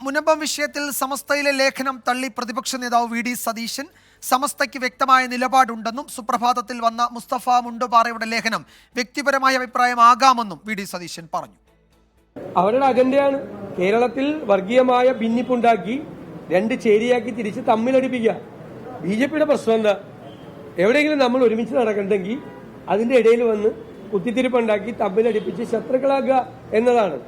മുനമ്പം വിഷയത്തിൽ സമസ്തയിലെ ലേഖനം തള്ളി പ്രതിപക്ഷ നേതാവ് വി.ഡി. സതീശൻ. സമസ്തയ്ക്ക് വ്യക്തമായ നിലപാടുണ്ടെന്നും സുപ്രഭാതത്തിൽ വന്ന മുസ്തഫ മുണ്ടുപാറയുടെ ലേഖനം വ്യക്തിപരമായ അഭിപ്രായമാകാമെന്നും വി.ഡി. സതീശൻ പറഞ്ഞു. അവരുടെ അജണ്ടയാണ് കേരളത്തിൽ വർഗീയമായ ഭിന്നിപ്പുണ്ടാക്കി രണ്ട് ചേരിയാക്കി തിരിച്ച് തമ്മിലടിപ്പിക്കുക. ബി.ജെ.പിയുടെ പ്രശ്നം എന്താ? എവിടെയെങ്കിലും നമ്മൾ ഒരുമിച്ച് നടക്കണ്ടെങ്കിൽ അതിന്റെ ഇടയിൽ വന്ന് കുത്തിത്തിരിപ്പുണ്ടാക്കി തമ്മിലടിപ്പിച്ച് ശത്രുക്കളാക്കുക എന്നതാണ്.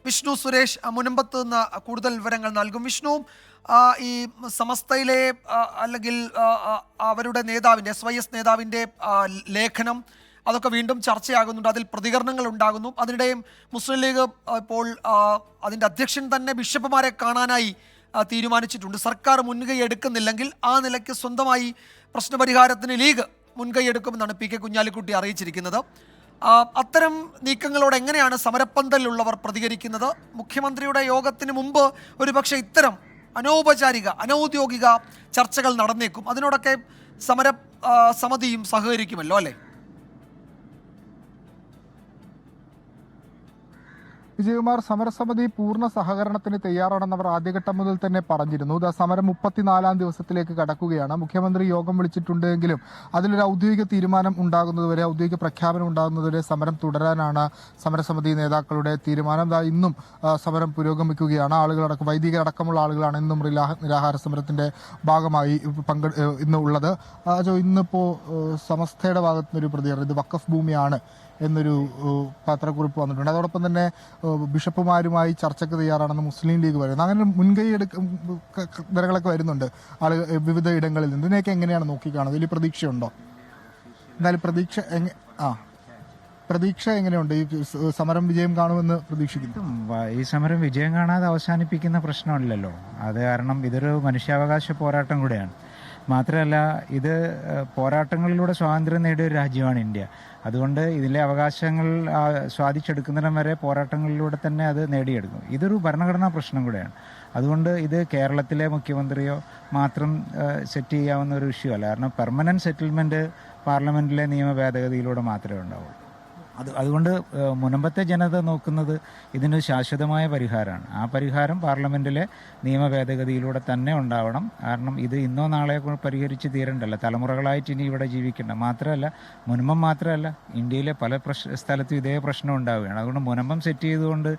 വിഷ്ണു സുരേഷ് മുനമ്പത്ത് നിന്ന് കൂടുതൽ വിവരങ്ങൾ നൽകും. വിഷ്ണു, ഈ സമസ്തയിലെ അല്ലെങ്കിൽ അവരുടെ നേതാവിൻ്റെ SYS നേതാവിൻ്റെ ലേഖനം അതൊക്കെ വീണ്ടും ചർച്ചയാകുന്നുണ്ട്, അതിൽ പ്രതികരണങ്ങൾ ഉണ്ടാകുന്നു. അതിനിടെയും മുസ്ലിം ലീഗ് ഇപ്പോൾ അതിൻ്റെ അധ്യക്ഷൻ തന്നെ ബിഷപ്പുമാരെ കാണാനായി തീരുമാനിച്ചിട്ടുണ്ട്. സർക്കാർ മുൻകൈ എടുക്കുന്നില്ലെങ്കിൽ ആ നിലയ്ക്ക് സ്വന്തമായി പ്രശ്നപരിഹാരത്തിന് ലീഗ് മുൻകൈ എടുക്കുമെന്നാണ് P.K. കുഞ്ഞാലിക്കുട്ടി അറിയിച്ചിരിക്കുന്നത്. അത്തരം നീക്കങ്ങളോട് എങ്ങനെയാണ് സമരപ്പന്തലിലുള്ളവർ പ്രതികരിക്കുന്നത്? മുഖ്യമന്ത്രിയുടെ യോഗത്തിന് മുമ്പ് ഒരുപക്ഷെ ഇത്തരം അനൗദ്യോഗിക ചർച്ചകൾ നടന്നേക്കും. അതിനോടൊക്കെ സമിതിയും സഹകരിക്കുമല്ലോ, അല്ലേ? വിജയകുമാർ, സമരസമിതി പൂർണ്ണ സഹകരണത്തിന് തയ്യാറാണെന്ന് അവർ ആദ്യഘട്ടം മുതൽ തന്നെ പറഞ്ഞിരുന്നു. സമരം 34-ാം ദിവസത്തിലേക്ക് കടക്കുകയാണ്. മുഖ്യമന്ത്രി യോഗം വിളിച്ചിട്ടുണ്ടെങ്കിലും അതിലൊരു ഔദ്യോഗിക തീരുമാനം ഉണ്ടാകുന്നതുവരെ, ഔദ്യോഗിക പ്രഖ്യാപനം ഉണ്ടാകുന്നതുവരെ സമരം തുടരാനാണ് സമരസമിതി നേതാക്കളുടെ തീരുമാനം. ഇന്നും സമരം പുരോഗമിക്കുകയാണ്. ആളുകളടക്കം വൈദികരടക്കമുള്ള ആളുകളാണ് ഇന്നും നിരാഹാര സമരത്തിന്റെ ഭാഗമായി ഇന്ന് ഉള്ളത്. ഇന്നിപ്പോ സമസ്തയുടെ ഭാഗത്തുനിന്നൊരു പ്രതികരണം, ഇത് വഖഫ് ഭൂമിയാണ് എന്നൊരു പത്രക്കുറിപ്പ് വന്നിട്ടുണ്ട്. അതോടൊപ്പം തന്നെ ബിഷപ്പുമാരുമായി ചർച്ചയ്ക്ക് തയ്യാറാണെന്ന് മുസ്ലിം ലീഗ് പറയുന്നത്. അങ്ങനെ മുൻകൈ നിരകളൊക്കെ വരുന്നുണ്ട് ആളുകൾ വിവിധ ഇടങ്ങളിൽ നിന്ന്. ഇതിനെയൊക്കെ എങ്ങനെയാണ് നോക്കിക്കാണുന്നത്? വലിയ പ്രതീക്ഷയുണ്ടോ? എന്തായാലും പ്രതീക്ഷ എങ്ങനെയുണ്ട്? ഈ സമരം വിജയം കാണുമെന്ന് പ്രതീക്ഷിക്കുന്നു. ഈ സമരം വിജയം കാണാതെ അവസാനിപ്പിക്കുന്ന പ്രശ്നമല്ലല്ലോ. അത് കാരണം ഇതൊരു മനുഷ്യാവകാശ പോരാട്ടം കൂടെയാണ്. മാത്രമല്ല, ഇത് പോരാട്ടങ്ങളിലൂടെ സ്വാതന്ത്ര്യം നേടിയ ഒരു രാജ്യമാണ് ഇന്ത്യ. അതുകൊണ്ട് ഇതിലെ അവകാശങ്ങൾ സ്വാധിച്ചെടുക്കുന്നിടം വരെ പോരാട്ടങ്ങളിലൂടെ തന്നെ അത് നേടിയെടുക്കും. ഇതൊരു ഭരണഘടനാ പ്രശ്നം കൂടെയാണ്. അതുകൊണ്ട് ഇത് കേരളത്തിലെ മുഖ്യമന്ത്രിയോ മാത്രം സെറ്റ് ചെയ്യാവുന്ന ഒരു ഇഷ്യൂ അല്ല. കാരണം പെർമനന്റ് സെറ്റിൽമെന്റ് പാർലമെന്റിലെ നിയമ ഭേദഗതിയിലൂടെ മാത്രമേ ഉണ്ടാവൂ. അതുകൊണ്ട് മുനമ്പത്തെ ജനത നോക്കുന്നത് ഇതിന് ശാശ്വതമായ പരിഹാരമാണ്. ആ പരിഹാരം പാർലമെന്റിലെ നിയമ ഭേദഗതിയിലൂടെ തന്നെ ഉണ്ടാവണം. കാരണം ഇത് ഇന്നോ നാളെയോ പരിഹരിച്ച് തീരണ്ടല്ല, തലമുറകളായിട്ട് ഇനി ഇവിടെ ജീവിക്കണ്ട. മാത്രമല്ല, മുനമ്പം മാത്രമല്ല, ഇന്ത്യയിലെ പല സ്ഥലത്തും ഇതേ പ്രശ്നം ഉണ്ടാവുകയാണ്. അതുകൊണ്ട് മുനമ്പം സെറ്റ് ചെയ്തുകൊണ്ട്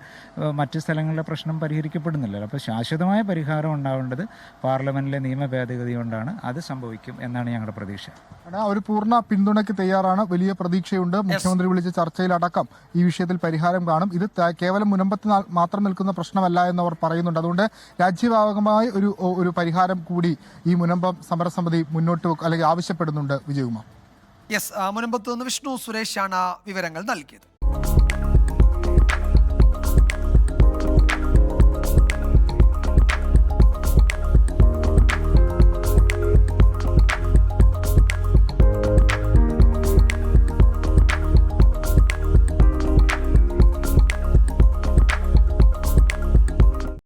മറ്റ് സ്ഥലങ്ങളിലെ പ്രശ്നം പരിഹരിക്കപ്പെടുന്നില്ലല്ലോ. അപ്പോൾ ശാശ്വതമായ പരിഹാരം ഉണ്ടാവേണ്ടത് പാർലമെന്റിലെ നിയമ ഭേദഗതി കൊണ്ടാണ്. അത് സംഭവിക്കും എന്നാണ് ഞങ്ങളുടെ പ്രതീക്ഷ. ഒരു പൂർണ്ണ പിന്തുണയ്ക്ക് തയ്യാറാണ്. വലിയ പ്രതീക്ഷയുണ്ട്. മുഖ്യമന്ത്രി വിളിച്ച ചർച്ചയിലടക്കം ഈ വിഷയത്തിൽ പരിഹാരം കാണും. ഇത് കേവലം മുനമ്പത്ത് മാത്രം നിൽക്കുന്ന പ്രശ്നമല്ല എന്നവർ പറയുന്നുണ്ട്. അതുകൊണ്ട് രാജ്യവ്യാപകമായ ഒരു പരിഹാരം കൂടി ഈ മുനമ്പം സമരസമിതി മുന്നോട്ട് അല്ലെങ്കിൽ ആവശ്യപ്പെടുന്നുണ്ട്. വിജയകുമാർ, മുനമ്പത്ത് നിന്ന് വിഷ്ണു സുരേഷാണ് വിവരങ്ങൾ നൽകിയത്.